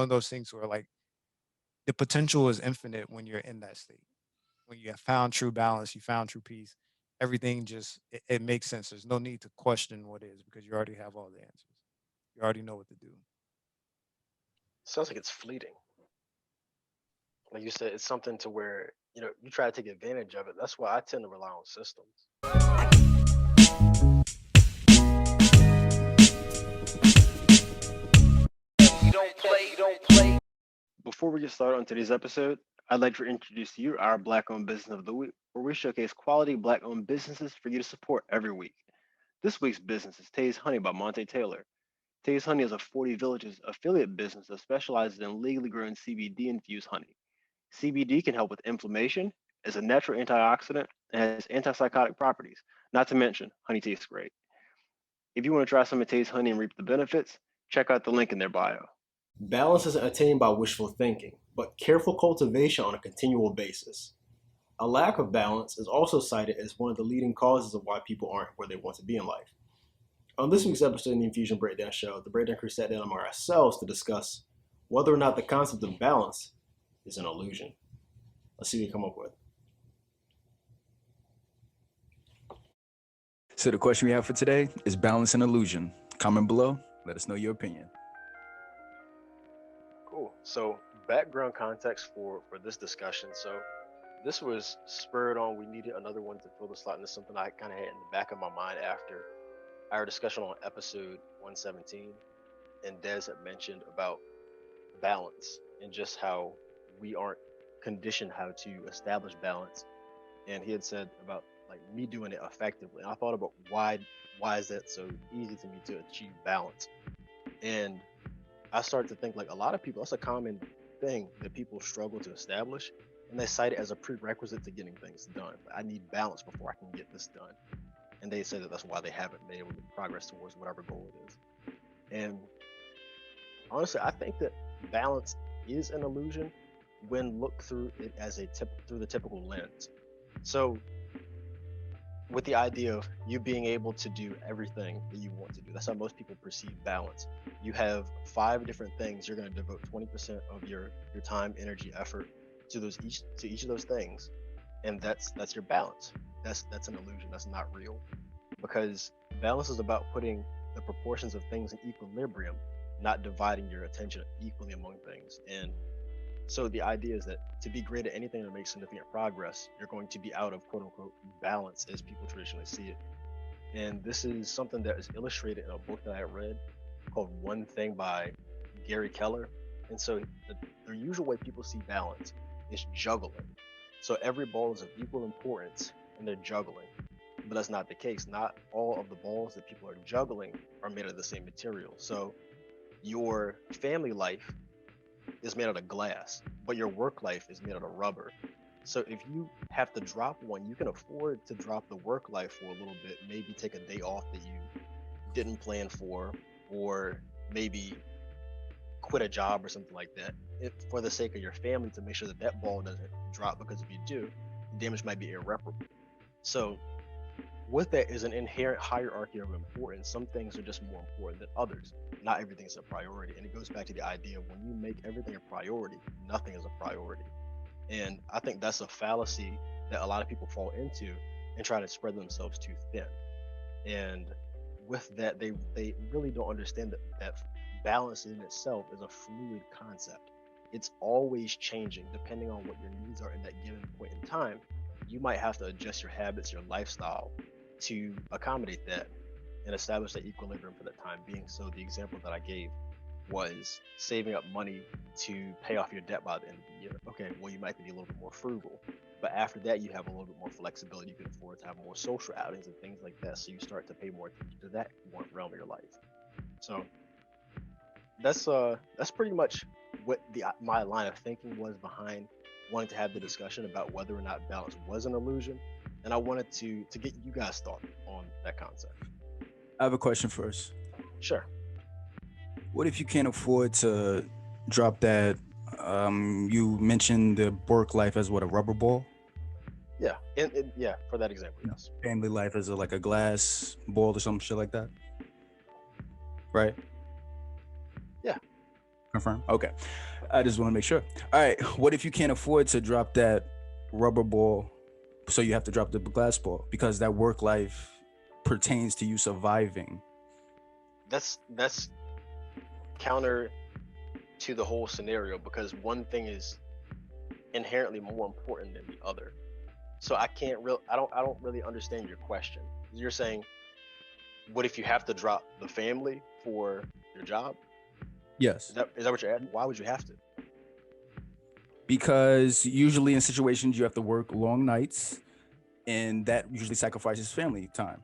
one of those things where like the potential is infinite when you're in that state. When you have found true balance, you found true peace, everything just it makes sense. There's no need to question what is because you already have all the answers. You already know what to do. Sounds like it's fleeting. Like you said, it's something to where you try to take advantage of it. That's why I tend to rely on systems. Before we get started on today's episode, I'd like to introduce to you our Black owned Business of the Week, where we showcase quality Black owned businesses for you to support every week. This week's business is Tay's Honey by Monte Taylor. Tay's Honey is a 40 Villages affiliate business that specializes in legally grown CBD infused honey. CBD can help with inflammation, is a natural antioxidant, and has antipsychotic properties. Not to mention, honey tastes great. If you want to try some of Tay's Honey and reap the benefits, check out the link in their bio. Balance isn't attained by wishful thinking, but careful cultivation on a continual basis. A lack of balance is also cited as one of the leading causes of why people aren't where they want to be in life. On this week's episode of the Infusion Breakdown Show, the Breakdown crew sat down among ourselves to discuss whether or not the concept of balance is an illusion. Let's see what we come up with. So the question we have for today is balance and illusion. Comment below. Let us know your opinion. Cool. So background context for this discussion. So this was spurred on. We needed another one to fill the slot, and it's something I kind of had in the back of my mind after our discussion on episode 117, and Des had mentioned about balance and just how we aren't conditioned how to establish balance. And he had said about like me doing it effectively. And I thought about why is that so easy to me to achieve balance? And I started to think like a lot of people, that's a common thing that people struggle to establish, and they cite it as a prerequisite to getting things done. I need balance before I can get this done. And they say that that's why they haven't been able to progress towards whatever goal it is. And honestly, I think that balance is an illusion when looked through it as through the typical lens. So with the idea of you being able to do everything that you want to do. That's how most people perceive balance. You have 5 different things. You're going to devote 20% of your time, energy, effort to each of those things, and that's your balance. That's an illusion. That's not real, because balance is about putting the proportions of things in equilibrium, not dividing your attention equally among things. And so the idea is that to be great at anything that makes significant progress, you're going to be out of quote unquote balance as people traditionally see it. And this is something that is illustrated in a book that I read called One Thing by Gary Keller. And so the usual way people see balance is juggling. So every ball is of equal importance and they're juggling. But that's not the case. Not all of the balls that people are juggling are made of the same material. So your family life is made out of glass, but your work life is made out of rubber. So if you have to drop one, you can afford to drop the work life for a little bit, maybe take a day off that you didn't plan for, or maybe quit a job or something like that, for the sake of your family, to make sure that that ball doesn't drop, because if you do, the damage might be irreparable. So with that is an inherent hierarchy of importance. Some things are just more important than others. Not everything is a priority. And it goes back to the idea of when you make everything a priority, nothing is a priority. And I think that's a fallacy that a lot of people fall into and try to spread themselves too thin. And with that, they really don't understand that balance in itself is a fluid concept. It's always changing depending on what your needs are in that given point in time. You might have to adjust your habits, your lifestyle to accommodate that and establish that equilibrium for that time being. So the example that I gave was saving up money to pay off your debt by the end of the year. Okay, well, you might be a little bit more frugal, but after that, you have a little bit more flexibility. You can afford to have more social outings and things like that. So you start to pay more attention to that one realm of your life. So that's pretty much what my line of thinking was behind wanting to have the discussion about whether or not balance was an illusion. And I wanted to get you guys' thought on that concept. I have a question first. Sure. What if you can't afford to drop that? You mentioned the work life as what, a rubber ball? Yeah, yeah, for that example, yes. Family life as like a glass ball or some shit like that, right? Yeah. Confirm. Okay. I just want to make sure. All right. What if you can't afford to drop that rubber ball, so you have to drop the glass ball because that work life pertains to you surviving? That's counter to the whole scenario, because one thing is inherently more important than the other. So I don't really understand your question. You're saying, what if you have to drop the family for your job? Yes. Is that what you're asking? Why would you have to? Because usually in situations you have to work long nights, and that usually sacrifices family time.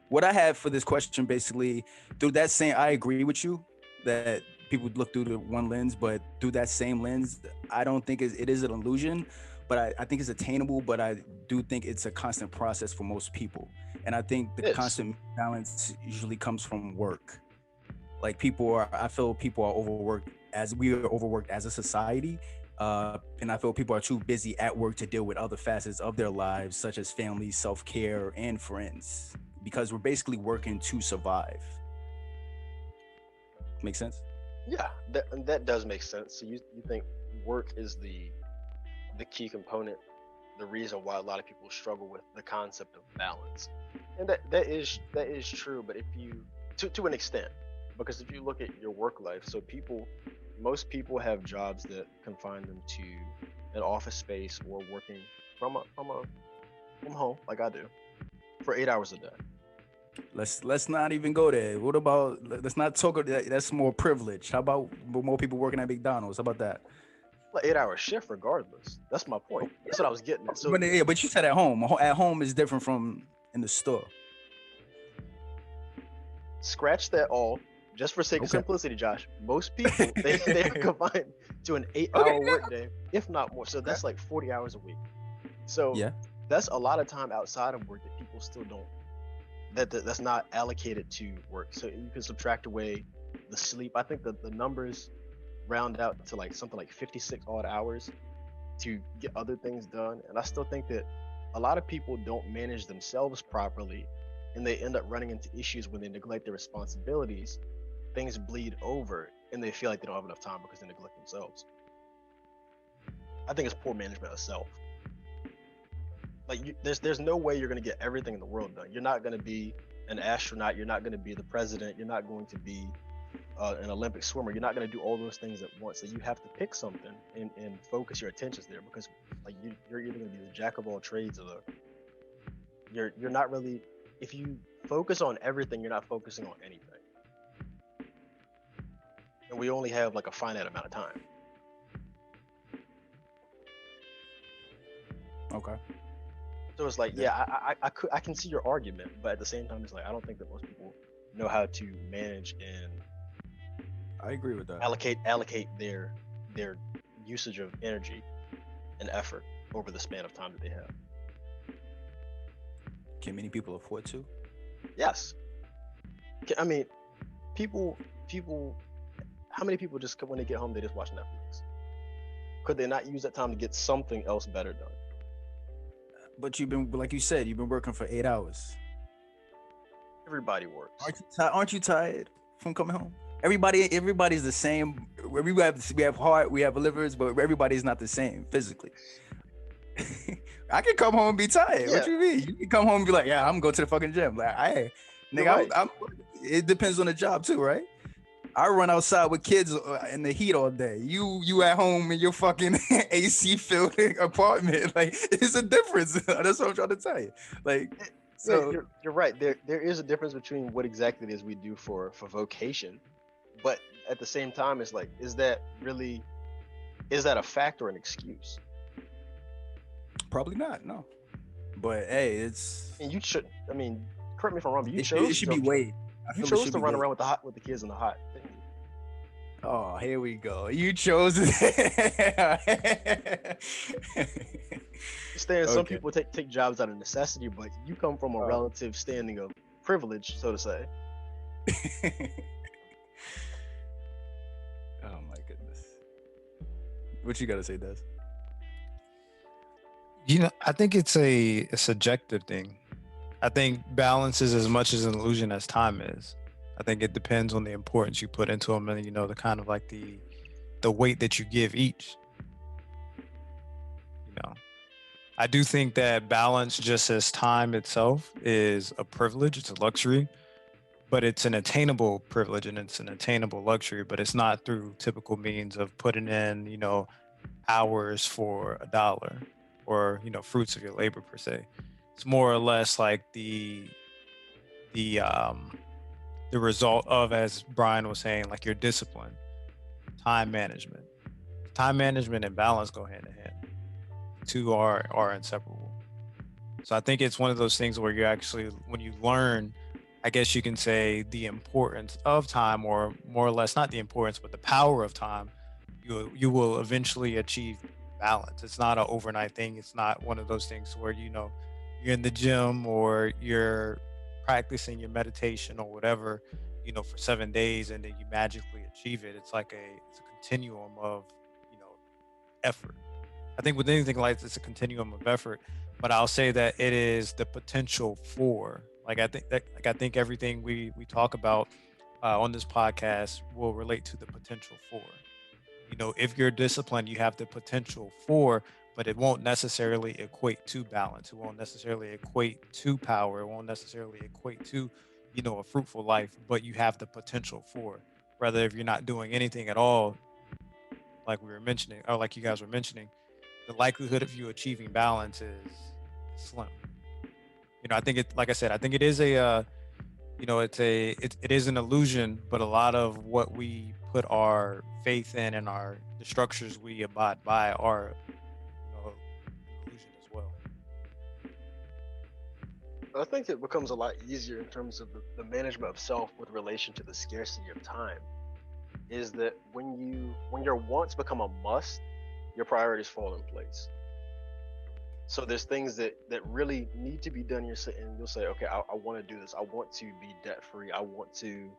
What I have for this question, basically, through that same, I agree with you that people look through the one lens, but through that same lens, I don't think it is an illusion, but I think it's attainable, but I do think it's a constant process for most people. And I think the It is. constant balance usually comes from work. Like I feel people are overworked, as we are overworked as a society. And I feel people are too busy at work to deal with other facets of their lives, such as family, self-care, and friends, because we're basically working to survive. Make sense? Yeah, that does make sense. So you think work is the key component, the reason why a lot of people struggle with the concept of balance, and that is true. But if you to an extent, because if you look at your work life, so most people have jobs that confine them to an office space or working from home, like I do, for 8 hours a day. Let's not even go there. What about, let's not talk about that. That's more privilege. How about more people working at McDonald's? How about that? Like 8 hour shift, regardless. That's my point. That's what I was getting at. So But yeah, but you said at home. At home is different from in the store. scratch that all. Just for sake of Okay. simplicity, Josh, most people they are confined to an 8 hour workday, if not more. So that's like 40 hours a week. So Yeah. that's a lot of time outside of work that people still don't that's not allocated to work. So you can subtract away the sleep. I think that the numbers round out to like something like 56 odd hours to get other things done. And I still think that a lot of people don't manage themselves properly, and they end up running into issues when they neglect their responsibilities. Things bleed over and they feel like they don't have enough time because they neglect themselves. I think it's poor management of self. Like there's no way you're going to get everything in the world done. You're not going to be an astronaut. You're not going to be the president. You're not going to be an Olympic swimmer. You're not going to do all those things at once. So you have to pick something and focus your attentions there, because like you're either going to be the jack of all trades, or you're not really. If you focus on everything, you're not focusing on anything. And we only have like a finite amount of time. Okay. So it's like, I can see your argument, but at the same time, it's like I don't think that most people know how to manage and I agree with that. allocate their usage of energy and effort over the span of time that they have. Can many people afford to? Yes, I mean, people. How many people just when they get home they just watch Netflix? Could they not use that time to get something else better done? But you've been, like you said, you've been working for 8 hours. Everybody works. Aren't you tired from coming home? Everybody's the same. We have heart, we have livers, but everybody's not the same physically. I can come home and be tired. Yeah. What you mean? You can come home and be like, yeah, I'm going to the fucking gym. Like, nigga, Right. it depends on the job too, right? I run outside with kids in the heat all day. You at home in your fucking AC filled apartment. Like, it's a difference. That's what I'm trying to tell you. Like, so Yeah, you're right. There is a difference between what exactly it is we do for vocation, but at the same time, it's like, is that a fact or an excuse? probably not. No, but hey, it's And you should. I mean, correct me if I'm wrong, but you it chose should be weighed. I You feel it chose should to be run weighed. around with the kids in the hot. Didn't you? Oh, here we go. You chose it. Understand some Okay. people take jobs out of necessity, but you come from a relative standing of privilege, so to say. Oh my goodness. What you gotta say, Des? I think it's a subjective thing. I think balance is as much as an illusion as time is. I think it depends on the importance you put into them, and the kind of like the the weight that you give each. You know, I do think that balance, just as time itself, is a privilege. It's a luxury, but it's an attainable privilege and it's an attainable luxury. But it's not through typical means of putting in, hours for $1 or fruits of your labor per se. It's more or less like the the result of, as Bryan was saying, like your discipline, time management. Time management and balance go hand in hand. Two are inseparable. So I think it's one of those things where you actually, when you learn, I guess you can say, the importance of time, or more or less not the importance, but the power of time, you will eventually achieve balance. It's not an overnight thing. It's not one of those things where you're in the gym or you're practicing your meditation or whatever, for 7 days and then you magically achieve it. It's a continuum of, you know, effort. I think with anything like this, it's a continuum of effort, but I'll say that it is the potential for. I think everything we talk about on this podcast will relate to the potential for. If you're disciplined, you have the potential for, but it won't necessarily equate to balance. It won't necessarily equate to power. It won't necessarily equate to, a fruitful life, but you have the potential for. Rather, if you're not doing anything at all, like we were mentioning, or like you guys were mentioning, the likelihood of you achieving balance is slim. I think like I said, I think it is it is an illusion, but a lot of what we put our faith in and the structures we abide by are, an illusion as well. I think it becomes a lot easier in terms of the management of self with relation to the scarcity of time. Is that when your wants become a must, your priorities fall in place. So there's things that really need to be done. You'll say, okay, I want to do this. I want to be debt free. I want to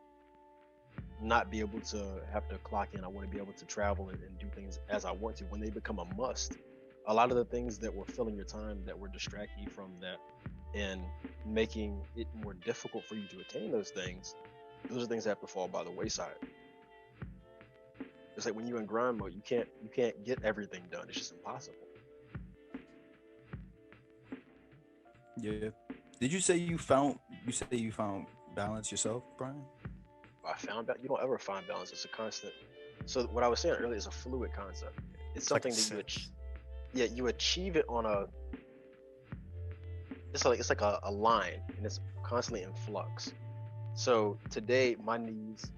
not be able to have to clock in. I want to be able to travel and do things as I want to. When they become a must, a lot of the things that were filling your time, that were distracting you from that and making it more difficult for you to attain those are things that have to fall by the wayside. It's like when you're in grind mode, you can't get everything done. It's just impossible. Yeah. Did you say you found balance yourself, Bryan? I found out you don't ever find balance. It's a constant. So what I was saying earlier is a fluid concept. It's It's like a something that sense. you achieve it on it's like a line, and it's constantly in flux. So today, my needs,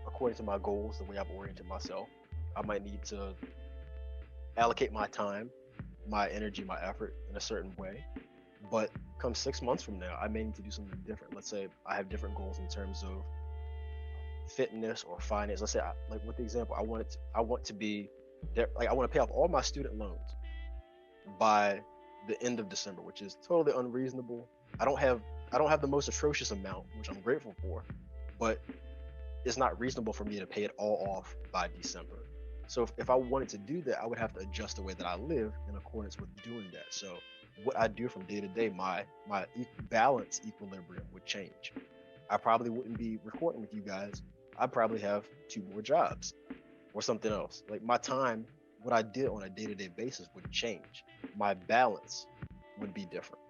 according to my goals, the way I've oriented myself, I might need to allocate my time, my energy, my effort in a certain way. But come 6 months from now, I may need to do something different. Let's say I have different goals in terms of fitness or finance. Let's say, like with the example, I want to be like I want to pay off all my student loans by the end of December, which is totally unreasonable. I don't have I don't have the most atrocious amount, which I'm grateful for, but it's not reasonable for me to pay it all off by December. So if I wanted to do that, I would have to adjust the way that I live in accordance with doing that. So what I do from day to day, my balance equilibrium would change. I probably wouldn't be recording with you guys. I'd probably have two more jobs or something else. Like my time, what I did on a day to day basis would change. My balance would be different.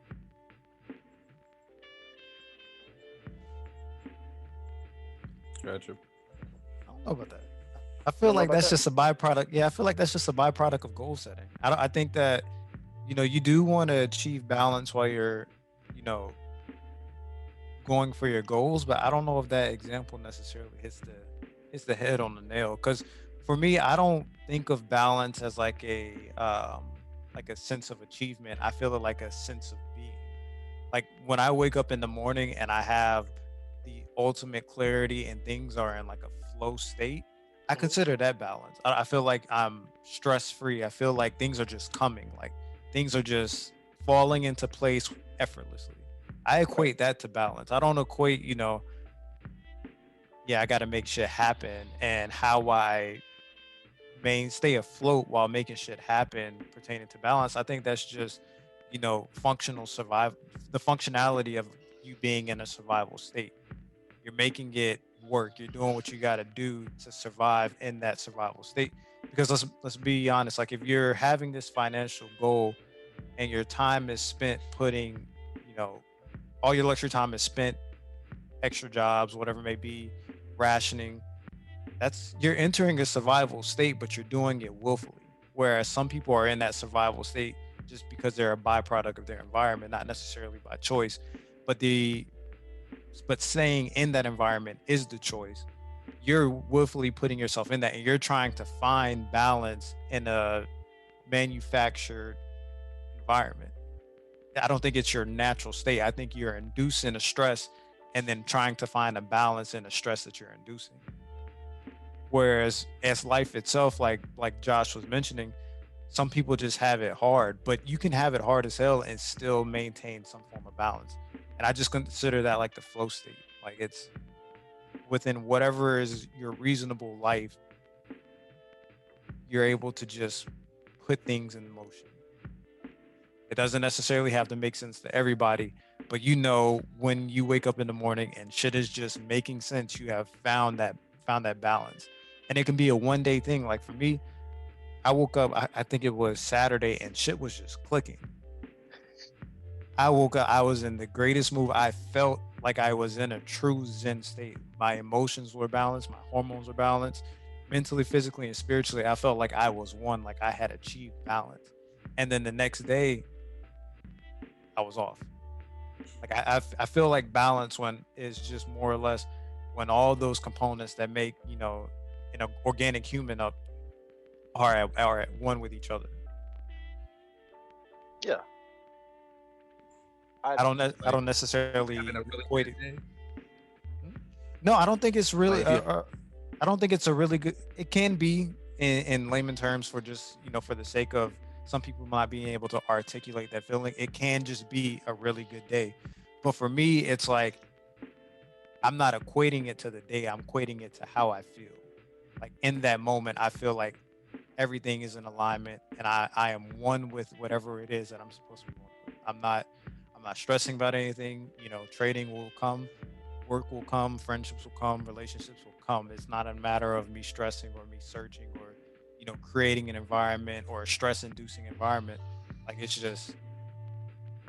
Gotcha. I don't know about that. I You feel don't know like about that's that? just a byproduct. Yeah, I feel like that's just a byproduct of goal setting. I think that you do want to achieve balance while you're you know going for your goals, but I don't know if that example necessarily hits the head on the nail. Because for me, I don't think of balance as like a sense of achievement. I feel it like a sense of being. Like when I wake up in the morning and I have the ultimate clarity and things are in like a flow state, I Hmm. consider that balance. I feel like I'm stress free. I feel like things are just coming, like things are just falling into place effortlessly. I Right. equate that to balance. I don't equate, yeah, I got to make shit happen and how I stay afloat while making shit happen pertaining to balance. I think that's just, functional survival, the functionality of you being in a survival state. You're making it work. You're doing what you got to do to survive in that survival state. Because let's be honest, like if you're having this financial goal and your time is spent putting, you know, all your luxury time is spent extra jobs, whatever it may be, rationing, that's you're entering a survival state, but you're doing it willfully. Whereas some people are in that survival state just because they're a byproduct of their environment, not necessarily by choice. But the but staying in that environment is the choice. You're willfully putting yourself in that and you're trying to find balance in a manufactured environment. I don't think it's your natural state. I think you're inducing a stress and then trying to find a balance in the stress that you're inducing. Whereas as life itself, like Josh was mentioning, some people just have it hard, but you can have it hard as hell and still maintain some form of balance. And I just consider that like the flow state. Like it's within whatever is your reasonable life, you're able to just put things in motion. It doesn't necessarily have to make sense to everybody, but you know when you wake up in the morning and shit is just making sense, you have found that balance. And it can be a one day thing. Like for me, I woke up, I think it was Saturday, and shit was just clicking. I woke up, I was in the greatest mood. I felt like I was in a true Zen state. My emotions were balanced, my hormones were balanced, mentally, physically, and spiritually. I felt like I was one, like I had achieved balance. And then the next day, I was off. Like I feel like balance when is just more or less when all those components that make, you know, an organic human up are at one with each other. Yeah, I I Like don't necessarily having a really equate good it. day. Mhm. No, I don't think it's really. Like if you I don't think it's a really good. It can be in layman terms for just for the sake of some people not being able to articulate that feeling. It can just be a really good day, but for me, it's like I'm not equating it to the day. I'm equating it to how I feel. Like in that moment, I feel like everything is in alignment and I am one with whatever it is that I'm supposed to be one with. I'm not stressing about anything. You know, trading will come, work will come, friendships will come, relationships will come. It's not a matter of me stressing or me searching or creating an environment or a stress inducing environment. Like it's just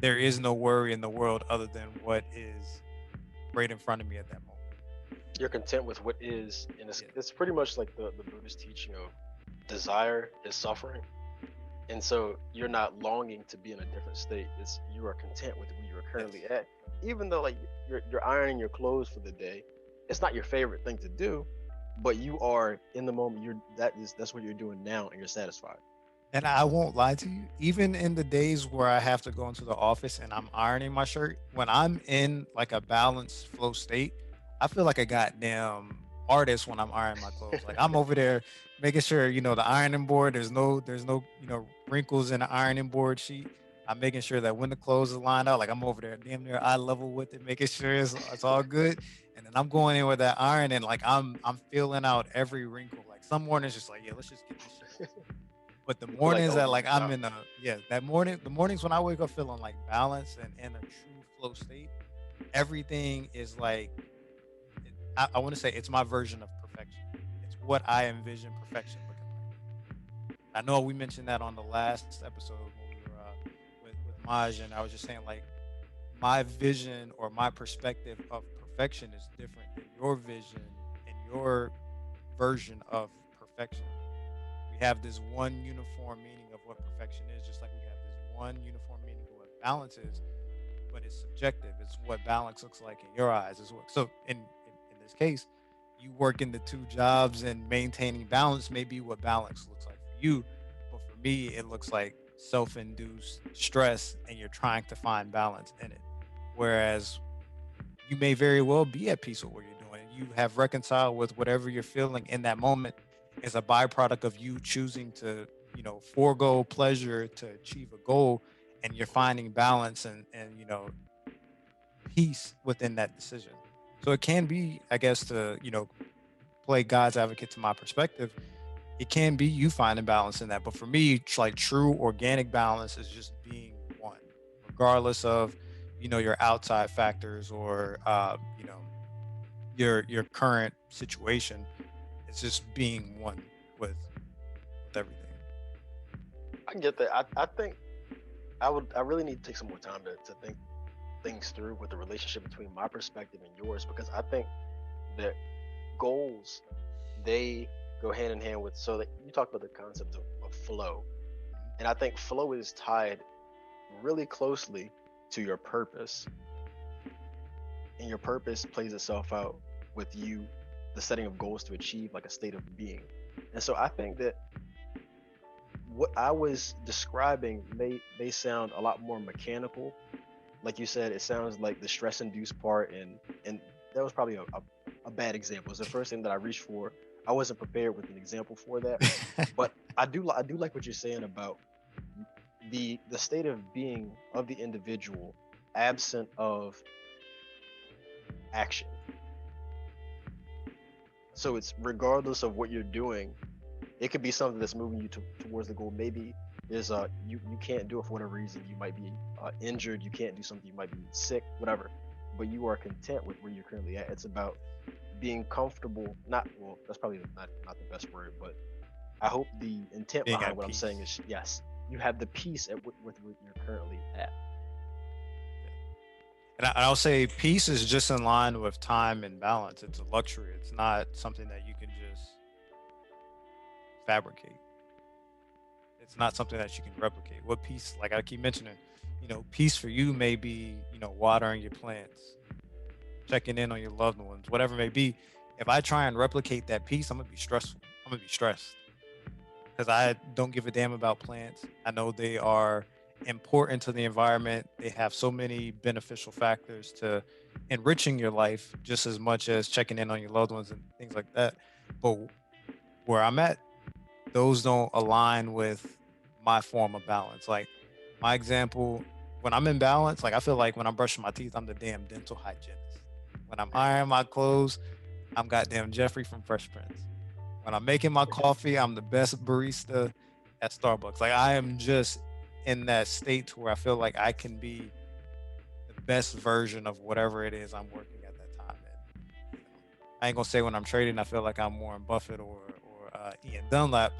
there is no worry in the world other than what is right in front of me at that moment. you're content with what is, and Yeah. it's pretty much like the Buddhist teaching of desire is suffering, and so you're not longing to be in a different state. It's you are content with where you're Yes. currently at, even though like you're ironing your clothes for the day. It's not your favorite thing to do, but you are in the moment. That's what you're doing now, and you're satisfied. And I won't lie to you, even in the days where I have to go into the office and I'm ironing my shirt, when I'm in like a balanced flow state, I feel like a goddamn artist when I'm ironing my clothes. Like I'm over there making sure, the ironing board, there's no, wrinkles in the ironing board sheet. I'm making sure that when the clothes are lined out, like I'm over there damn near eye level with it, making sure it's all good. And then I'm going in with that iron and like I'm feeling out every wrinkle. Like some mornings just like, yeah, let's just get this shit over with. But the You feel like the mornings that like ultimate I'm job. in the mornings when I wake up feeling like balance and in a true flow state, everything is like I want to say it's my version of perfection. It's what I envision perfection looking like. I know we mentioned that on the last episode when we were with Maj, and I was just saying like my vision or my perspective of perfection is different than your vision and your version of perfection. We have this one uniform meaning of what perfection is, just like we have this one uniform meaning of what balance is, but it's subjective. It's what balance looks like in your eyes. Is what so in this case, you working the two jobs and maintaining balance may be what balance looks like for you, but for me, it looks like self-induced stress, and you're trying to find balance in it. Whereas you may very well be at peace with what you're doing. You have reconciled with whatever you're feeling in that moment as a byproduct of you choosing to, forego pleasure to achieve a goal, and you're finding balance and peace within that decision. So it can be, I guess, to play God's advocate to my perspective. It can be you finding balance in that, but for me, it's like true organic balance is just being one, regardless of your outside factors or your current situation. It's just being one with with everything. I get that. I think I really need to take some more time to think things through with the relationship between my perspective and yours, because I think that goals, they go hand in hand with, so that you talked about the concept of flow, and I think flow is tied really closely to your purpose, and your purpose plays itself out with you, the setting of goals to achieve like a state of being. And so I think that what I was describing may sound a lot more mechanical. Like you said, it sounds like the stress induced part, and that was probably a bad example. It's the first thing that I reached for. I wasn't prepared with an example for that, but I do like what you're saying about the state of being of the individual absent of action. So it's regardless of what you're doing, it could be something that's moving you towards the goal. Maybe is you can't do it for whatever reason. You might be injured. You can't do something. You might be sick, whatever. But you are content with where you're currently at. It's about being comfortable. Not well. That's probably not the best word, but I hope the intent Being behind at what I'm peace. saying is yes, you have the peace with where you're currently at. And I'll say peace is just in line with time and balance. It's a luxury. It's not something that you can just fabricate. It's not something that you can replicate. What peace, like I keep mentioning, peace for you may be, watering your plants, checking in on your loved ones, whatever it may be. If I try and replicate that peace, I'm gonna be stressful. I'm gonna be stressed because I don't give a damn about plants. I know they are important to the environment. They have so many beneficial factors to enriching your life just as much as checking in on your loved ones and things like that. But where I'm at, those don't align with my form of balance. Like my example, when I'm in balance, like I feel like when I'm brushing my teeth, I'm the damn dental hygienist. When I'm ironing my clothes, I'm goddamn Jeffrey from Fresh Prince. When I'm making my coffee, I'm the best barista at Starbucks. Like I am just in that state to where I feel like I can be the best version of whatever it is I'm working at that time. And I ain't gonna say when I'm trading, I feel like I'm Warren Buffett or Ian Dunlap,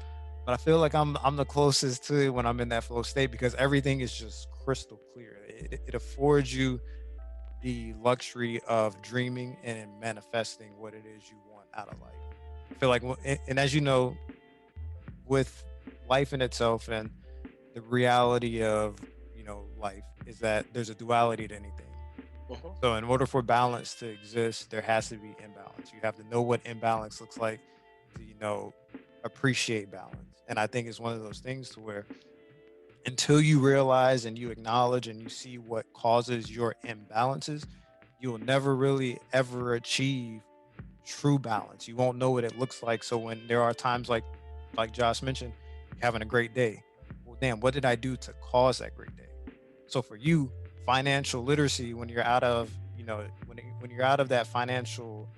but I feel like I'm the closest to it when I'm in that flow state because everything is just crystal clear. It affords you the luxury of dreaming and manifesting what it is you want out of life. I feel like, and as you know, with life in itself and the reality of life is that there's a duality to anything. Mhm. So in order for balance to exist, there has to be imbalance. You have to know what imbalance looks like to appreciate balance. And I think it's one of those things to where until you realize and you acknowledge and you see what causes your imbalances, you'll never really ever achieve true balance. You won't know what it looks like. So when there are times like Josh mentioned, you're having a great day. Well, damn, what did I do to cause that great day? So for you, financial literacy, when you're out of, when you're out of that financial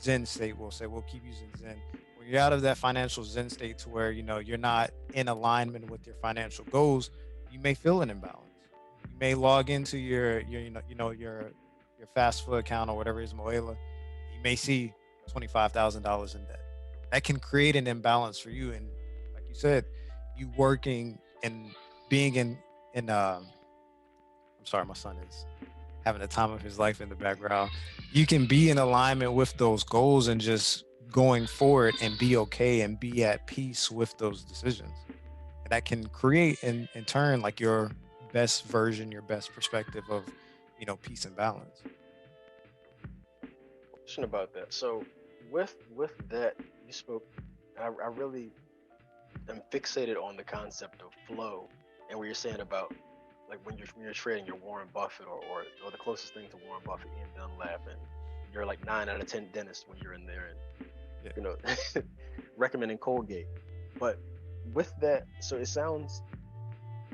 Zen state, we'll keep using Zen. When you're out of that financial Zen state to where you're not in alignment with your financial goals, you may feel an imbalance. You may log into your fast food account or whatever it is, Moela. You may see $25,000 in debt. That can create an imbalance for you. And like you said, you working and being in I'm sorry, my son is having the time of his life in the background. You can be in alignment with those goals and just going forward and be okay and be at peace with those decisions. And that can create in turn like your best version, your best perspective of, peace and balance. Question about that. So with that, you spoke. I really am fixated on the concept of flow and what you're saying about like when you're trading, you're Warren Buffett or the closest thing to Warren Buffett, Ian Dunlap, and you're like 9 out of 10 dentists when you're in there, and Yeah. you know recommending Colgate. But with that, so it sounds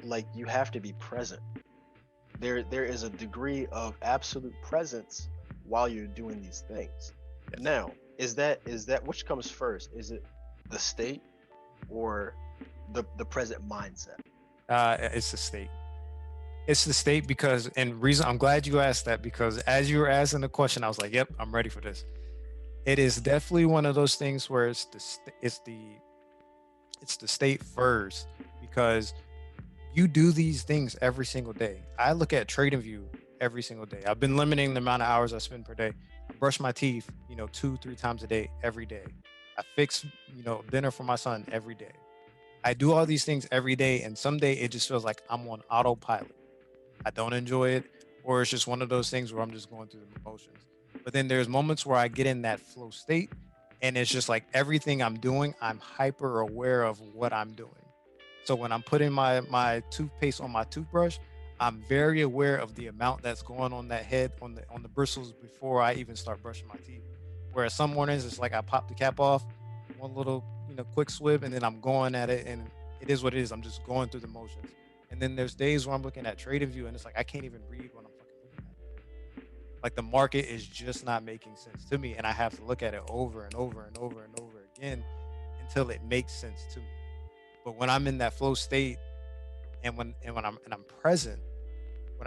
like you have to be present. There is a degree of absolute presence while you're doing these things. Yes. Now, is that which comes first? Is it the state or the present mindset? It's the state. It's the state because, and reason I'm glad you asked that because as you were asking the question, I was like, "Yep, I'm ready for this." It is definitely one of those things where it's the it's the state first because you do these things every single day. I look at TradingView every single day. I've been limiting the amount of hours I spend per day. I brush my teeth, 2, 3 times a day, every day. I fix, dinner for my son every day. I do all these things every day, and someday it just feels like I'm on autopilot. I don't enjoy it, or it's just one of those things where I'm just going through the motions. But then there's moments where I get in that flow state, and it's just like everything I'm doing, I'm hyper aware of what I'm doing. So when I'm putting my toothpaste on my toothbrush, I'm very aware of the amount that's going on that head on the bristles before I even start brushing my teeth. Whereas some mornings it's like I pop the cap off, one little quick swib, and then I'm going at it, and it is what it is. I'm just going through the motions. And then there's days where I'm looking at trading view and it's like I can't even read when I'm fucking looking at it. Like the market is just not making sense to me, and I have to look at it over and over and over and over again until it makes sense to me. But when I'm in that flow state and when I'm present,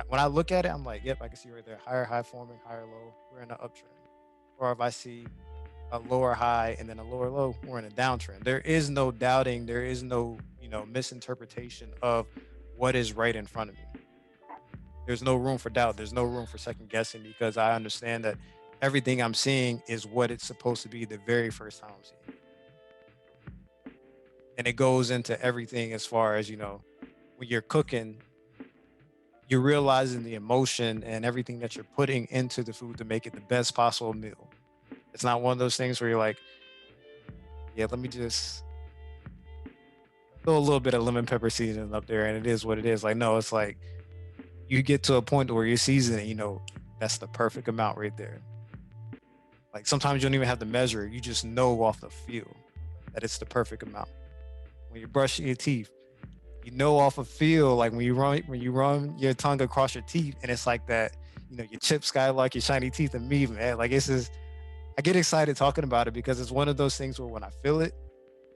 when I look at it, I'm like, yep, I can see right there, higher high forming, higher low, we're in an uptrend. Or if I see a lower high and then a lower low, we're in a downtrend. There is no doubting, there is no, misinterpretation of what is right in front of me. There's no room for doubt. There's no room for second guessing because I understand that everything I'm seeing is what it's supposed to be the very first time I'm seeing it. And it goes into everything as far as, when you're cooking, you're realizing the emotion and everything that you're putting into the food to make it the best possible meal. It's not one of those things where you're like, yeah, let me just throw a little bit of lemon pepper seasoning up there and it is what it is. Like, no, it's like you get to a point where you're seasoning, that's the perfect amount right there. Like sometimes you don't even have to measure it. You just know off the feel that it's the perfect amount. When you're brushing your teeth, you know off a feel, like when you run your tongue across your teeth and it's like that, your chip skylark, your shiny teeth and me, man. Like it's just I get excited talking about it because it's one of those things where when I feel it,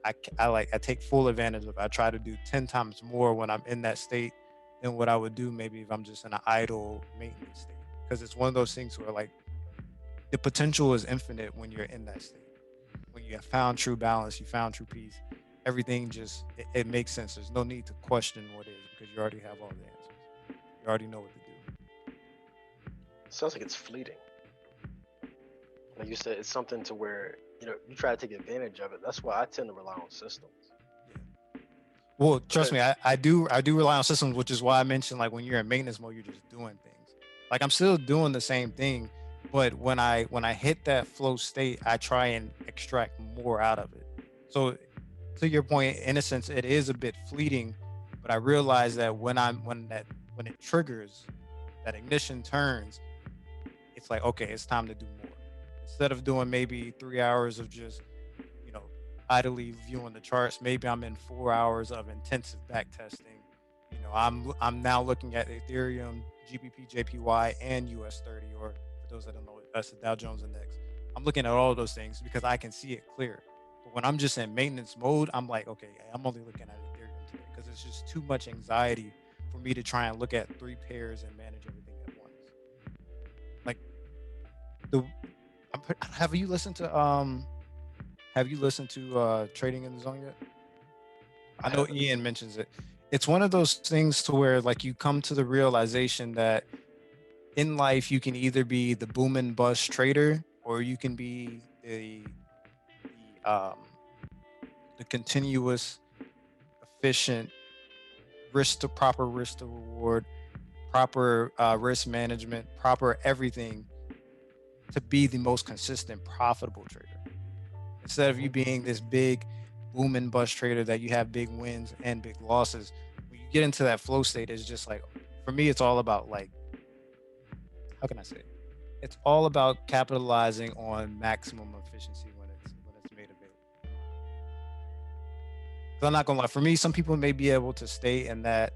I take full advantage of it. I try to do 10 times more when I'm in that state than what I would do maybe if I'm just in an idle maintenance state. Because it's one of those things where like the potential is infinite when you're in that state. When you have found true balance, you found true peace, everything just it makes sense. There's no need to question what is because you already have all the answers. You already know what to do. Sounds like it's fleeting. Like you said, it's something to where you try to take advantage of it. That's why I tend to rely on systems. Yeah. Well, trust me, Because I do rely on systems, which is why I mentioned like when you're in maintenance mode, you're just doing things. Like I'm still doing the same thing, but when I hit that flow state, I try and extract more out of it. So to your point, in a sense, it is a bit fleeting, but I realize that when it triggers, that ignition turns, it's like okay, it's time to do more. Instead of doing maybe 3 hours of just you know idly viewing the charts, maybe I'm in 4 hours of intensive back testing. I'm now looking at Ethereum, GBP, JPY, and US 30, or for those that don't know, that's the Dow Jones Index. I'm looking at all of those things because I can see it clear. But when I'm just in maintenance mode, I'm like, okay, I'm only looking at Ethereum today because it's just too much anxiety for me to try and look at three pairs and manage everything at once. Like the have you listened to Trading in the Zone yet? I I know haven't. Ian mentions it. It's one of those things to where like you come to the realization that in life you can either be the boom and bust trader or you can be the continuous, efficient proper risk to reward, proper risk management, proper everything to be the most consistent, profitable trader. Instead of you Hmm. being this big boom and bust trader that you have big wins and big losses, when you get into that flow state, it's just like for me, it's all about like how can I say? It? It's all about capitalizing on maximum efficiency when it's made available. 'Cause I'm not gonna lie, for me, some people may be able to stay in that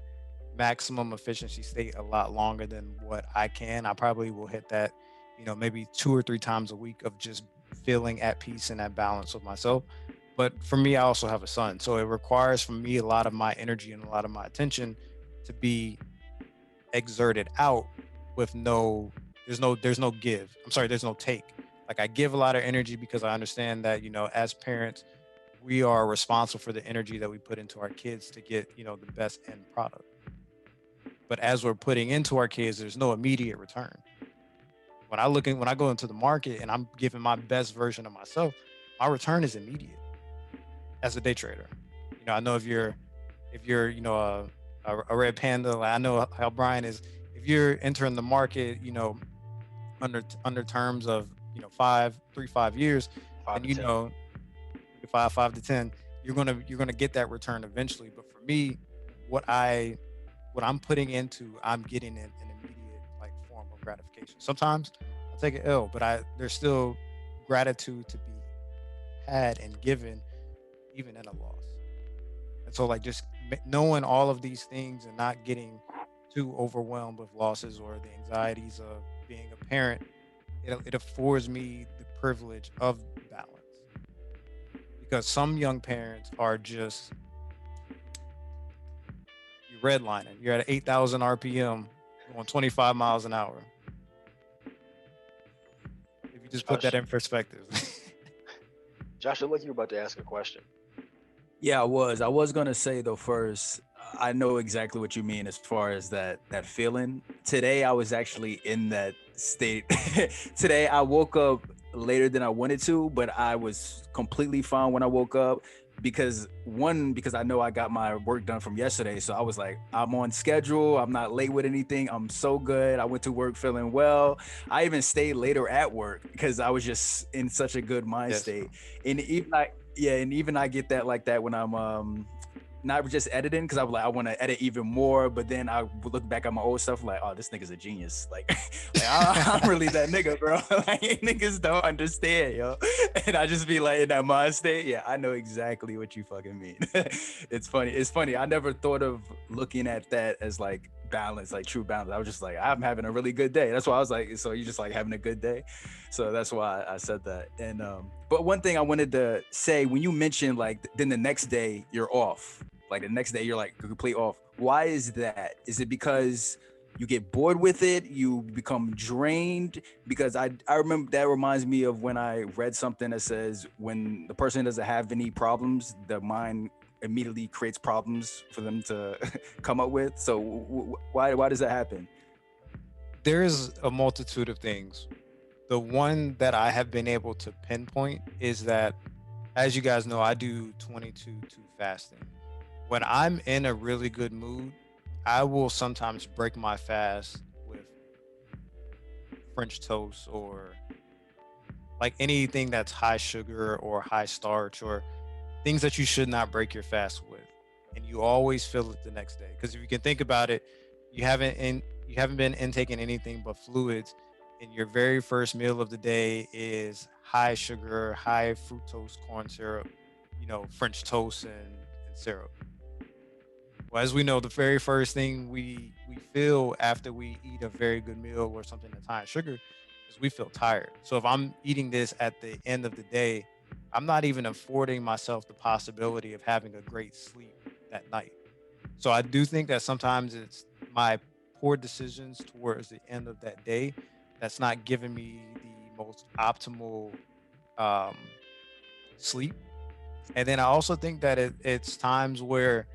maximum efficiency state a lot longer than what I can. I probably will hit that, maybe 2 or 3 times a week of just feeling at peace and at balance with myself. But for me, I also have a son. So it requires from me a lot of my energy and a lot of my attention to be exerted out with there's no give. I'm sorry, there's no take. Like I give a lot of energy because I understand that, as parents, we are responsible for the energy that we put into our kids to get, the best end product. But as we're putting into our kids, there's no immediate return. When I go into the market and I'm giving my best version of myself, my return is immediate as a day trader. I know if you're a red panda, like I know how Bryan is. If you're entering the market, under terms of 5 years, Five then to ten. 5 to 10, you're gonna get that return eventually. But for me, what I what I'm putting into, I'm getting an immediate like form of gratification. Sometimes I take an L, but I there's still gratitude to be had and given even in a loss. And so like just knowing all of these things and not getting too overwhelmed with losses or the anxieties of being a parent, it affords me the privilege of balance, because some young parents are just you redlining. You're at 8,000 RPM going 25 miles an hour. If you just put that Josh, in perspective. Josh, I look like you were about to ask a question. Yeah, I was. I was gonna say though first, I know exactly what you mean as far as that feeling. Today I was actually in that state. Today I woke up later than I wanted to, but I was completely fine when I woke up because I know I got my work done from yesterday. So I was like, I'm on schedule, I'm not late with anything. I'm so good. I went to work feeling well. I even stayed later at work because I was just in such a good mind Yes, state. bro. And even I get that like that when I'm not just editing, because I was like I want to edit even more, but then I would look back at my old stuff like, oh, this nigga's a genius. I'm really that nigga, bro. Like niggas don't understand, yo. And I just be like in that mind state. Yeah, I know exactly what you fucking mean. It's funny. It's funny. I never thought of looking at that as like balance, like true balance. I was just like, I'm having a really good day. That's why I was like, so you just like having a good day. So that's why I said that. And but one thing I wanted to say, when you mentioned like then the next day you're off, like the next day you're like complete off. Why is that? Is it because you get bored with it? You become drained? Because I remember that reminds me of when I read something that says when the person doesn't have any problems, the mind immediately creates problems for them to come up with. So why does that happen? There's a multitude of things. The one that I have been able to pinpoint is that, as you guys know, I do 22-2 fasting. When I'm in a really good mood, I will sometimes break my fast with French toast or like anything that's high sugar or high starch or things that you should not break your fast with. And you always feel it the next day. Because if you can think about it, you haven't been intaking anything but fluids, and your very first meal of the day is high sugar, high fructose corn syrup, French toast and syrup. Well, as we know, the very first thing we feel after we eat a very good meal or something that's high in sugar is we feel tired. So if I'm eating this at the end of the day, I'm not even affording myself the possibility of having a great sleep that night. So I do think that sometimes it's my poor decisions towards the end of that day that's not giving me the most optimal um, sleep. And then I also think that it's times where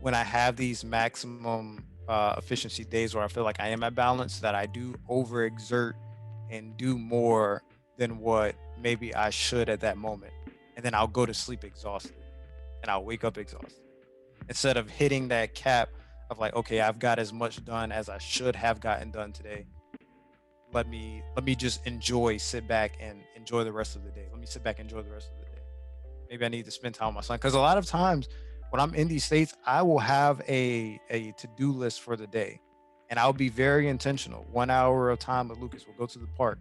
when I have these maximum efficiency days where I feel like I am at balance, that I do overexert and do more than what maybe I should at that moment. And then I'll go to sleep exhausted and I'll wake up exhausted instead of hitting that cap of like, okay, I've got as much done as I should have gotten done today. Let me just sit back and enjoy the rest of the day. Let me sit back and enjoy the rest of the day. Maybe I need to spend time with my son, because a lot of times when I'm in these states, I will have a to do list for the day, and I'll be very intentional. 1 hour of time with Lucas. We'll go to the park.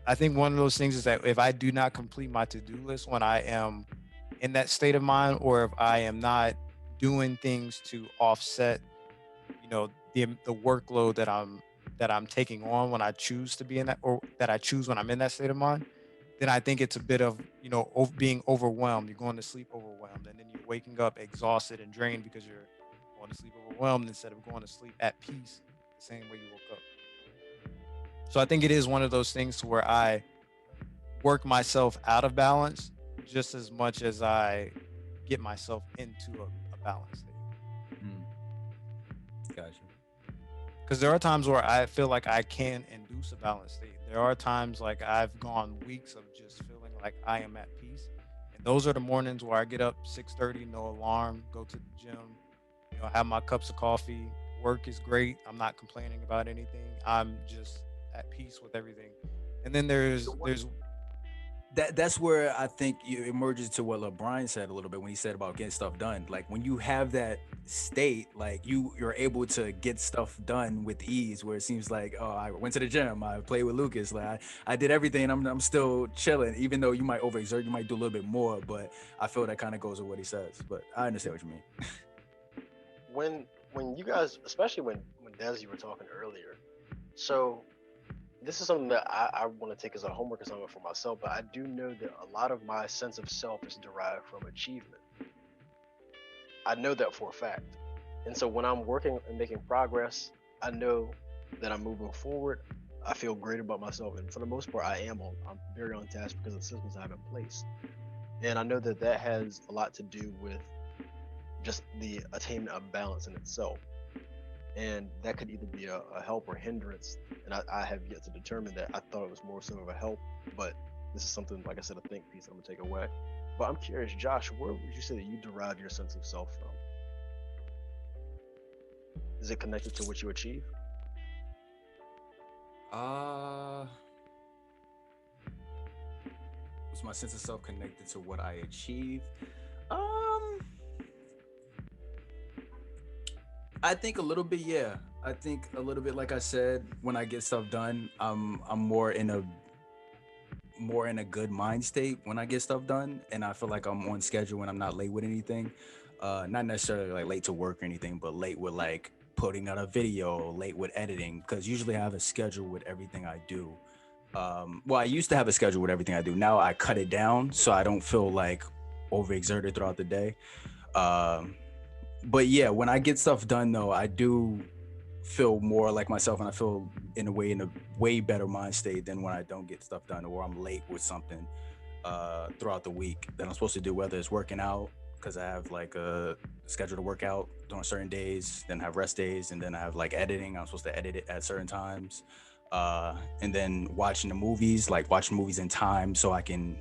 I think one of those things is that if I do not complete my to do list when I am in that state of mind, or if I am not doing things to offset, the workload that I'm taking on when I choose to be in that, or that I choose when I'm in that state of mind, then I think it's a bit of being overwhelmed. You're going to sleep overwhelmed, and then you're waking up exhausted and drained because you're going to sleep overwhelmed instead of going to sleep at peace the same way you woke up. So I think it is one of those things to where I work myself out of balance just as much as I get myself into a balanced state. Gotcha. Because there are times where I feel like I can induce a balanced state. There are times like I've gone weeks of just feeling like I am at peace, and those are the mornings where I get up 6:30, no alarm, go to the gym, have my cups of coffee. Work is great. I'm not complaining about anything. I'm just at peace with everything. And then there's That's where I think it emerges to what Bryan said a little bit when he said about getting stuff done. Like when you have that state, like you're able to get stuff done with ease. Where it seems like, oh, I went to the gym, I played with Lucas, like I did everything, and I'm still chilling. Even though you might overexert, you might do a little bit more. But I feel that kind of goes with what he says. But I understand what you mean. When you guys, especially when Des, you were talking earlier, so this is something that I want to take as a homework assignment for myself, but I do know that a lot of my sense of self is derived from achievement. I know that for a fact. And so when I'm working and making progress, I know that I'm moving forward. I feel great about myself. And for the most part, I'm very on task because of the systems I have in place. And I know that that has a lot to do with just the attainment of balance in itself. And that could either be a help or hindrance. And I have yet to determine that. I thought it was more so of a help, but this is something, like I said, a think piece I'm gonna take away. But I'm curious, Josh, where would you say that you derive your sense of self from? Is it connected to what you achieve? Uh, was my sense of self connected to what I achieve? Um, I think a little bit, yeah. I think a little bit, like I said, when I get stuff done, I'm more in a good mind state when I get stuff done, and I feel like I'm on schedule when I'm not late with anything. Not necessarily like late to work or anything, but late with like putting out a video, late with editing, because usually I have a schedule with everything I do. Well, I used to have a schedule with everything I do. Now I cut it down so I don't feel like overexerted throughout the day. Um, but yeah, when I get stuff done though, I do feel more like myself, and I feel in a way better mind state than when I don't get stuff done or I'm late with something throughout the week that I'm supposed to do, whether it's working out because I have like a schedule to work out during certain days, then have rest days, and then I have like editing. I'm supposed to edit it at certain times, and then watching the movies, like watching movies in time so I can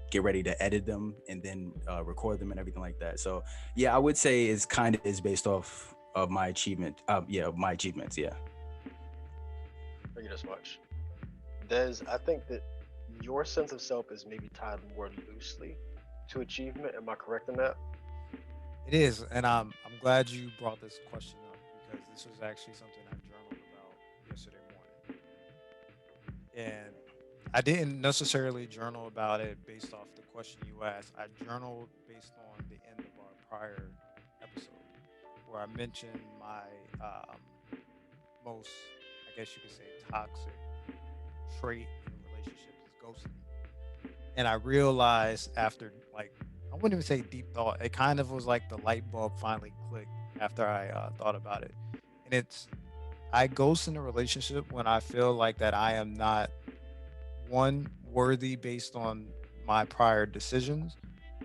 get ready to edit them and then record them and everything like that. So yeah, I would say it's kind of is based off of my achievement. Yeah, my achievements. Yeah. Thank you this much. Des, I think that your sense of self is maybe tied more loosely to achievement. Am I correct in that? It is, and I'm glad you brought this question up because this was actually something I journaled about yesterday morning, and I didn't necessarily journal about it based off the question you asked. I journaled based on the end of our prior episode, where I mentioned my most, I guess you could say, toxic trait in relationships is ghosting. And I realized after, like, I wouldn't even say deep thought. It kind of was like the light bulb finally clicked after I thought about it. And it's I ghost in a relationship when I feel like that I am not one worthy based on my prior decisions,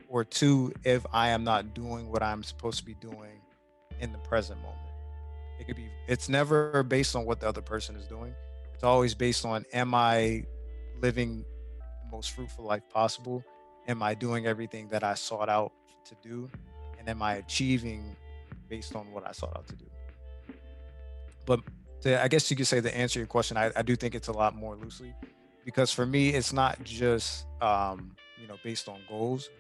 or two, if I am not doing what I'm supposed to be doing in the present moment. It's never based on what the other person is doing. It's always based on, am I living the most fruitful life possible? Am I doing everything that I sought out to do? And am I achieving based on what I sought out to do? But I guess you could say, to answer your question, I do think it's a lot more loosely, because for me, it's not just based on goals.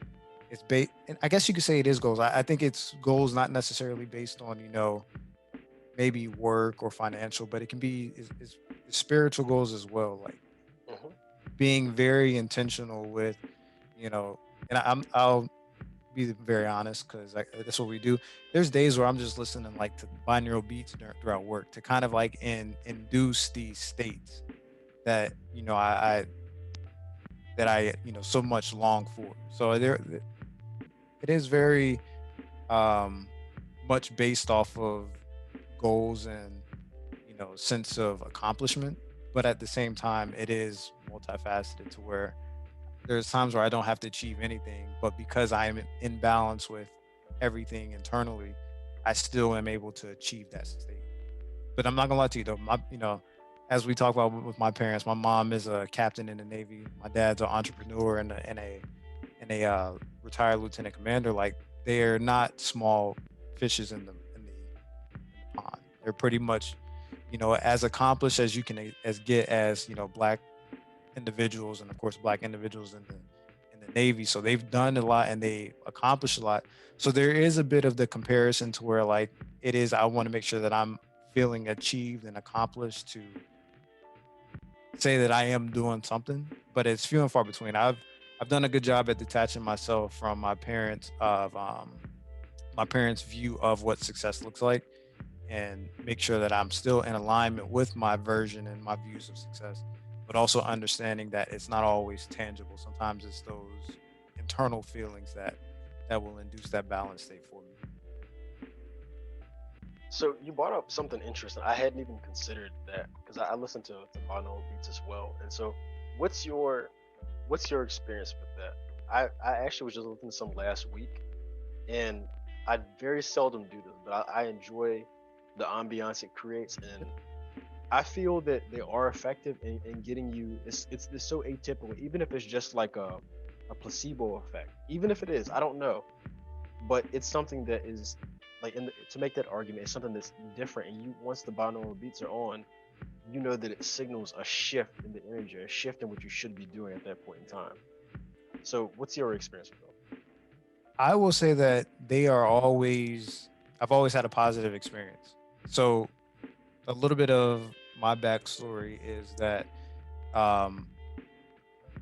It's based, and I guess you could say it is goals. I think it's goals not necessarily based on maybe work or financial, but it can be is spiritual goals as well. Like Hmm. being very intentional with, you know, and I'll be very honest because that's what we do. There's days where I'm just listening like to binaural beats throughout work to kind of like induce these states that I so much long for. So it is very um much based off of goals and sense of accomplishment, but at the same time it is multifaceted to where there's times where I don't have to achieve anything, but because I am in balance with everything internally, I still am able to achieve that state. But I'm not gonna lie to you though, as we talk about with my parents, my mom is a captain in the Navy. My dad's an entrepreneur and a retired lieutenant commander. Like they're not small fishes in the pond. They're pretty much, as accomplished as you can as get as black individuals, and of course black individuals in the Navy. So they've done a lot and they accomplished a lot. So there is a bit of the comparison to where like it is. I want to make sure that I'm feeling achieved and accomplished to say that I am doing something, but it's few and far between. I've done a good job at detaching myself from my parents' view of what success looks like, and make sure that I'm still in alignment with my version and my views of success, but also understanding that it's not always tangible. Sometimes it's those internal feelings that will induce that balance state for me. So you brought up something interesting. I hadn't even considered that because I listen to binaural beats as well. And so, what's your what's your experience with that? I actually was just listening to some last week, and I very seldom do this, but I enjoy the ambiance it creates, and I feel that they are effective in getting you. It's so atypical, even if it's just like a placebo effect. Even if it is, I don't know, but it's something that is like to make that argument, it's something that's different. And you once the binaural beats are on, you know that it signals a shift in the energy, a shift in what you should be doing at that point in time. So, what's your experience with them? I will say that they are always, I've always had a positive experience. So a little bit of my backstory is that um,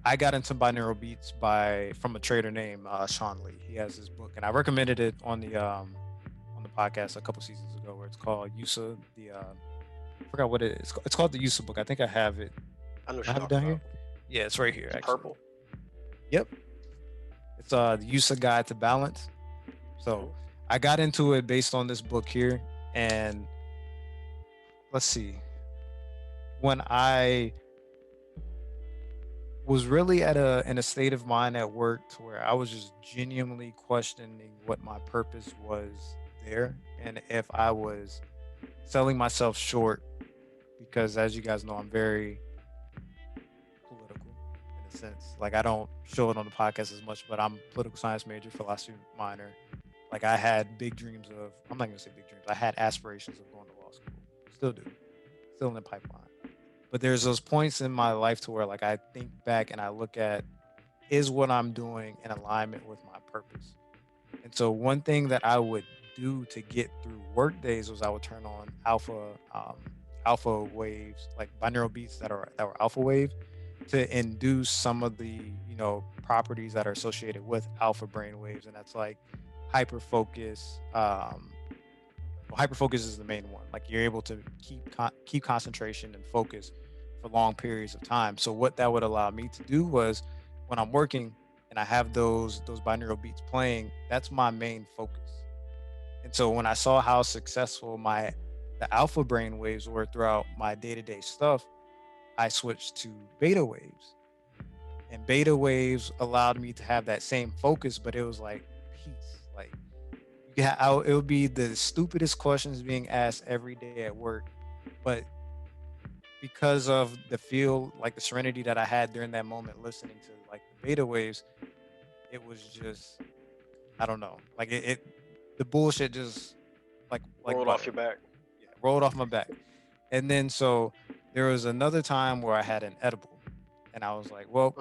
I got into binaural beats by from a trader named Sean Lee. He has this book, and I recommended it on the podcast a couple seasons ago, where it's called Yusa. I forgot what it is. It's called the Yusa book. I think I have it. I know what Do I you're have it talking down about. here? Yeah, it's right here It's actually. purple. Yep, it's the Yusa Guide to Balance. So Hmm. I got into it based on this book here, and let's see. When I was really at a in a state of mind at work to where I was just genuinely questioning what my purpose was there, and if I was selling myself short, because as you guys know, I'm very political in a sense. Like I don't show it on the podcast as much, but I'm a political science major, philosophy minor. Like I had big dreams of, I'm not gonna say big dreams. I had aspirations of going to law school. Still do. Still in the pipeline. But there's those points in my life to where like I think back and I look at, is what I'm doing in alignment with my purpose? And so one thing that I would do to get through work days was I would turn on alpha waves, like binaural beats that were alpha wave, to induce some of the properties that are associated with alpha brain waves, and that's like hyper focus. Well, hyper focus is the main one. Like you're able to keep concentration and focus for long periods of time. So what that would allow me to do was when I'm working and I have those binaural beats playing, that's my main focus. And so when I saw how successful my the alpha brain waves were throughout my day-to-day stuff, I switched to beta waves. And beta waves allowed me to have that same focus, but it was like peace. Like it would be the stupidest questions being asked every day at work, but because of the feel, like the serenity that I had during that moment, listening to like the beta waves, it was just, I don't know, like the bullshit just like Rolled off butter, your back. yeah, rolled off my back. And then so there was another time where I had an edible, and I was like, well,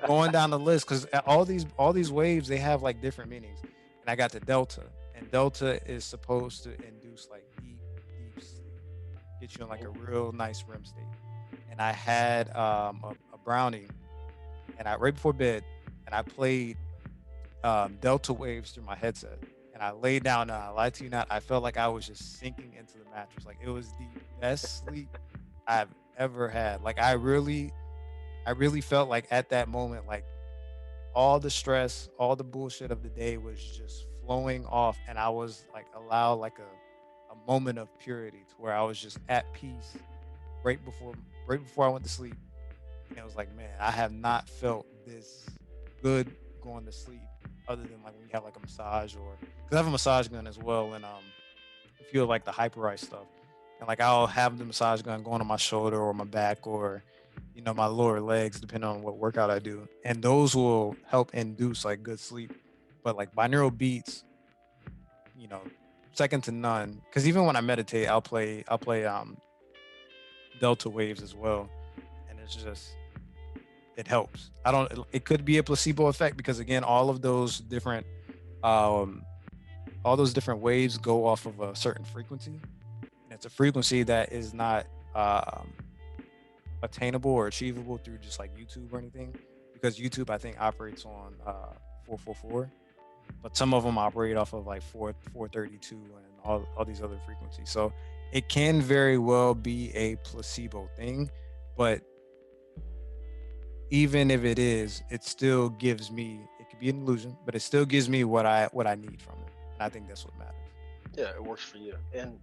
going down the list, because all these waves, they have like different meanings, and I got to delta, and delta is supposed to induce like deep sleep, get you in like a Mhm. real nice REM state. And I had a brownie, and I right before bed, and I played delta waves through my headset, and I laid down, and I lied to you not, I felt like I was just sinking into the mattress. Like it was the best sleep I've ever had. Like I really felt like at that moment, like all the stress, all the bullshit of the day was just flowing off, and I was like allowed like a moment of purity to where I was just at peace right before right before I went to sleep. And it was like, man, I have not felt this good going to sleep, other than like when you have like a massage or because I have a massage gun as well, and a few of like the hyperized stuff, and like I'll have the massage gun going on my shoulder or my back or my lower legs, depending on what workout I do, and those will help induce like good sleep. But like binaural beats, you know, second to none. Because even when I meditate, I'll play delta waves as well, and it's just it helps. I don't. It could be a placebo effect because again, um, all those different waves go off of a certain frequency, and it's a frequency that is not um, attainable or achievable through just like YouTube or anything. Because YouTube, I think, operates on 444, but some of them operate off of like 432 and all these other frequencies. So it can very well be a placebo thing, but even if it is, it still gives me. It could be an illusion, but it still gives me what I need from it, and I think that's what matters. Yeah, it works for you. And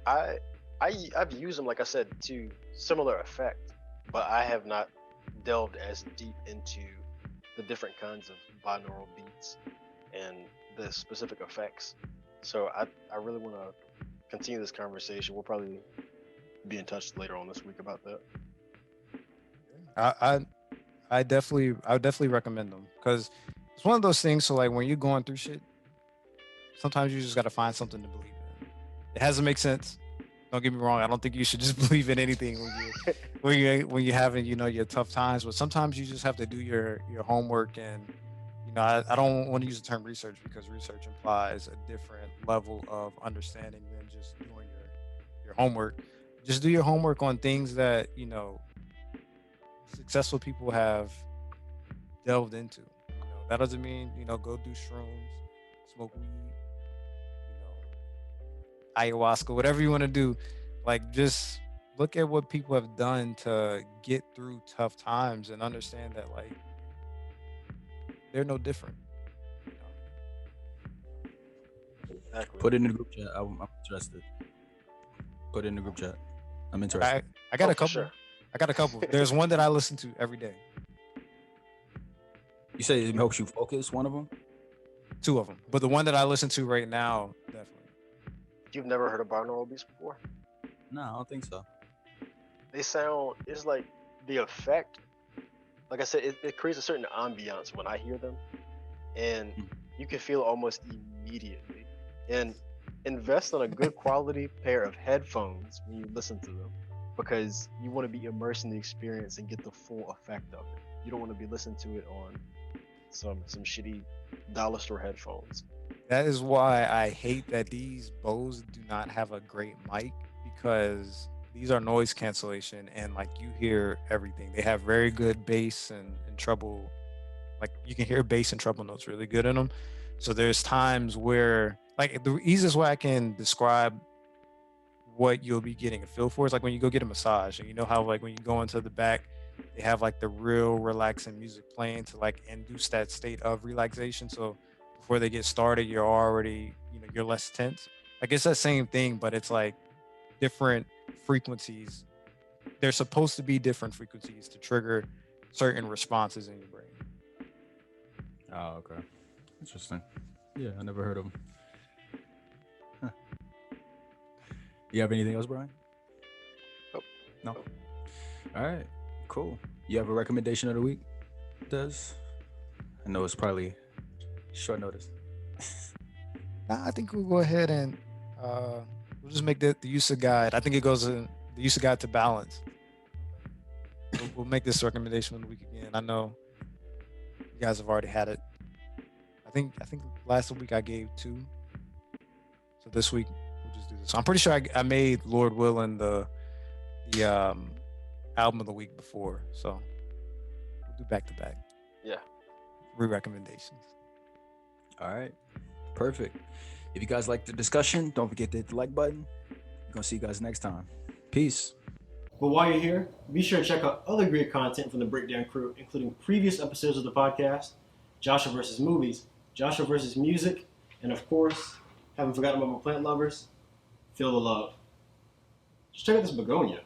I I've used them, like I said, to similar effect, but I have not delved as deep into the different kinds of binaural beats and the specific effects. So I really want to continue this conversation. We'll probably be in touch later on this week about that. I I, I would definitely recommend them because it's one of those things. So like when you're going through shit, sometimes you just got to find something to believe in. It has to make sense. Don't get me wrong. I don't think you should just believe in anything when you're having your tough times. But sometimes you just have to do your homework. And I don't want to use the term research because research implies a different level of understanding than just doing your homework. Just do your homework on things that successful people have delved into. That doesn't mean go do shrooms, smoke weed, ayahuasca, whatever you want to do. Like, just look at what people have done to get through tough times and understand that, like, they're no different. You Exactly. Put it in the group chat. I'm interested. Put it in the group chat. I'm know? interested. I got Oh, a for couple. sure. I got a couple. There's one that I listen to every day. You say it helps you focus. One of them. Two of them, but the one that I listen to right now, definitely. You've never heard of binaural beats before? No, I don't think so. They sound, it's like the effect, like I said, it creates a certain ambiance when I hear them, and Mm. you can feel it almost immediately. And invest in a good quality pair of headphones when you listen to them, because you want to be immersed in the experience and get the full effect of it. You don't want to be listening to it on some shitty dollar store headphones. That is why I hate that these Bose do not have a great mic because these are noise cancellation and like you hear everything. They have very good bass and treble. Like you can hear bass and treble notes really good in them. So there's times where like the easiest way I can describe what you'll be getting a feel for is like when you go get a massage and you know how like when you go into the back they have like the real relaxing music playing to like induce that state of relaxation. So before they get started you're already you're less tense. Like it's that same thing but it's like different frequencies. They're supposed to be different frequencies to trigger certain responses in your brain. Oh, okay. Interesting. Yeah, I never heard of them. Huh. You have anything else, Brian? Nope. No. Nope. All right. Cool. You have a recommendation of the week, Des? I know it's probably short notice. Nah, I think we'll go ahead and we'll just make the Yusa guide. I think it goes in the Yusa guide to balance. We'll make this recommendation one week again. I know you guys have already had it. I think last week I gave two. So this week we'll just do this. So I'm pretty sure I made Lord Willin the album of the week before. So we'll do back to back. Yeah. Re-recommendations. All right. Perfect. If you guys like the discussion, don't forget to hit the like button. We're going to see you guys next time. Peace. But while you're here, be sure to check out other great content from the Breakdown crew, including previous episodes of the podcast, Joshua versus Movies, Joshua versus Music, and of course, haven't forgotten about my plant lovers, Feel the Love. Just check out this begonia.